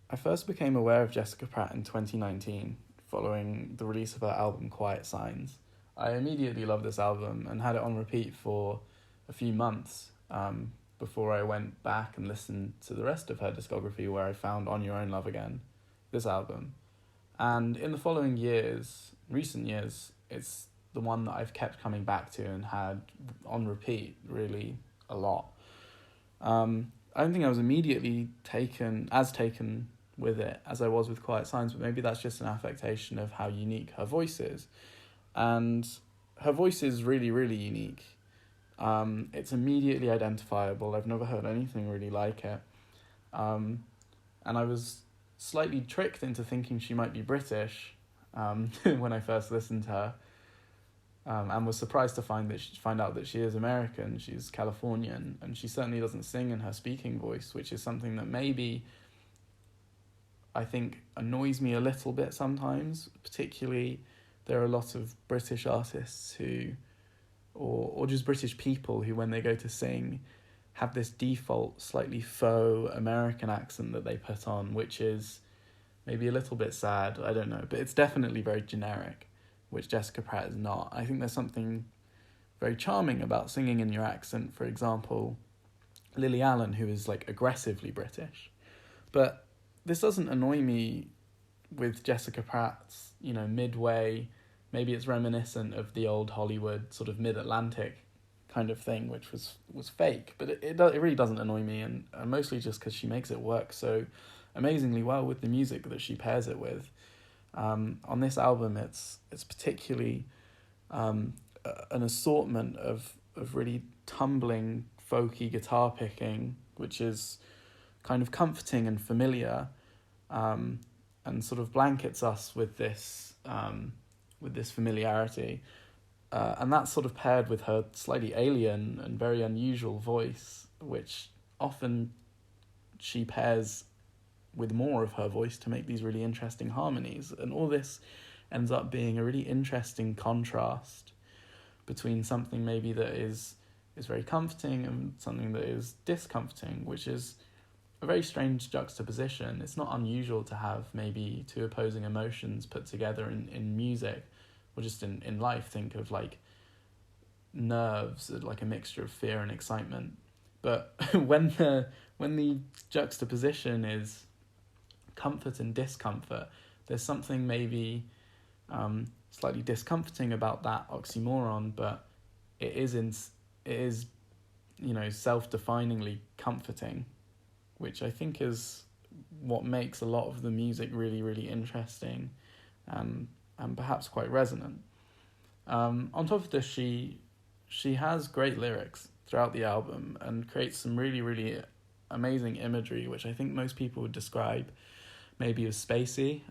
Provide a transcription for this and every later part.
I first became aware of Jessica Pratt in 2019 following the release of her album Quiet Signs. I immediately loved this album and had it on repeat for a few months before I went back and listened to the rest of her discography, where I found On Your Own Love Again, this album. And in the following years, recent years, it's the one that I've kept coming back to and had on repeat really a lot. I don't think I was immediately taken with it as I was with Quiet Signs, but maybe that's just an affectation of how unique her voice is. And her voice is really, really unique. It's immediately identifiable. I've never heard anything really like it. And I was slightly tricked into thinking she might be British when I first listened to her, and was surprised to find out that she is American. She's Californian, and she certainly doesn't sing in her speaking voice, which is something that maybe I think annoys me a little bit sometimes. Particularly, there are a lot of British artists who, or just British people who, when they go to sing, have this default slightly faux American accent that they put on, which is maybe a little bit sad, I don't know, but it's definitely very generic, which Jessica Pratt is not. I think there's something very charming about singing in your accent. For example, Lily Allen, who is like aggressively British. But this doesn't annoy me with Jessica Pratt's, midway, maybe it's reminiscent of the old Hollywood sort of mid-Atlantic kind of thing, which was fake, but it really doesn't annoy me, and mostly just because she makes it work so amazingly well with the music that she pairs it with. On this album, it's particularly an assortment of really tumbling, folky guitar picking, which is kind of comforting and familiar, and sort of blankets us with this familiarity. And that's sort of paired with her slightly alien and very unusual voice, which often she pairs with more of her voice to make these really interesting harmonies. And all this ends up being a really interesting contrast between something maybe that is very comforting and something that is discomforting, which is a very strange juxtaposition. It's not unusual to have maybe two opposing emotions put together in music, or just in life. Think of like nerves, like a mixture of fear and excitement. But when the juxtaposition is comfort and discomfort, there's something maybe slightly discomforting about that oxymoron, but it is self-definingly comforting, which I think is what makes a lot of the music really, really interesting and perhaps quite resonant. On top of this, she has great lyrics throughout the album and creates some really, really amazing imagery, which I think most people would describe maybe as spacey.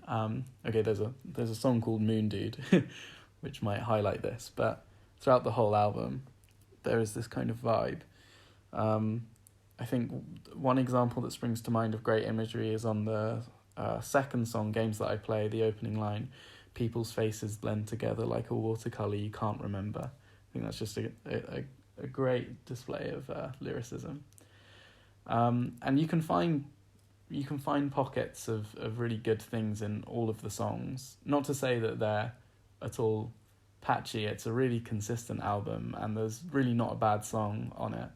Okay, there's a song called Moon Dude, which might highlight this, but throughout the whole album, there is this kind of vibe. I think one example that springs to mind of great imagery is on the second song, Games That I Play, the opening line, "People's faces blend together like a watercolour you can't remember." I think that's just a great display of lyricism. And you can find pockets of really good things in all of the songs. Not to say that they're at all patchy. It's a really consistent album, and there's really not a bad song on it.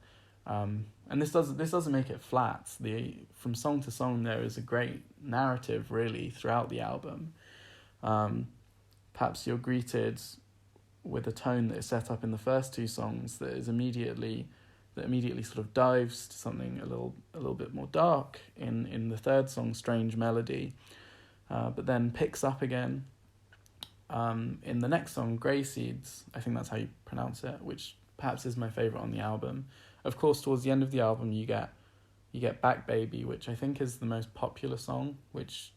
And this doesn't make it flat. From song to song, there is a great narrative really throughout the album. Perhaps you're greeted with a tone that is set up in the first two songs that immediately sort of dives to something a little bit more dark in the third song, Strange Melody, but then picks up again in the next song, Grey Seeds. I think that's how you pronounce it, which perhaps is my favourite on the album. Of course, towards the end of the album, you get Back Baby, which I think is the most popular song, which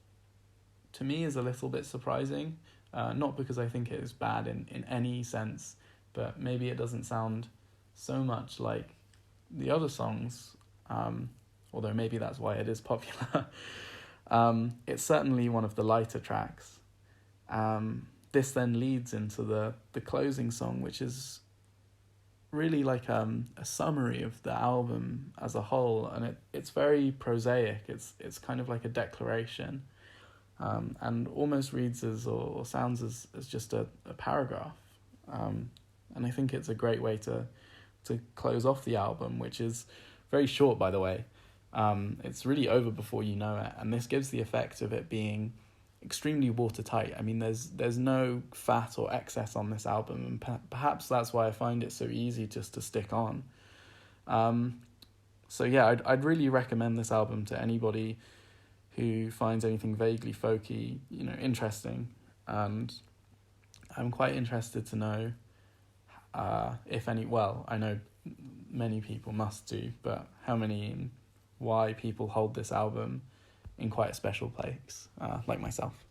to me is a little bit surprising. Not because I think it is bad in any sense, but maybe it doesn't sound so much like the other songs, although maybe that's why it is popular. It's certainly one of the lighter tracks. This then leads into the closing song, which is really like a summary of the album as a whole, and it's very prosaic. It's kind of like a declaration, and almost reads as or sounds as just a paragraph. And I think it's a great way to close off the album, which is very short, by the way. It's really over before you know it, and this gives the effect of it being extremely watertight. I mean, there's no fat or excess on this album, and perhaps that's why I find it so easy just to stick on. So yeah, I'd really recommend this album to anybody who finds anything vaguely folky, interesting. And I'm quite interested to know if any. Well, I know many people must do, but how many and why people hold this album in quite a special place, like myself.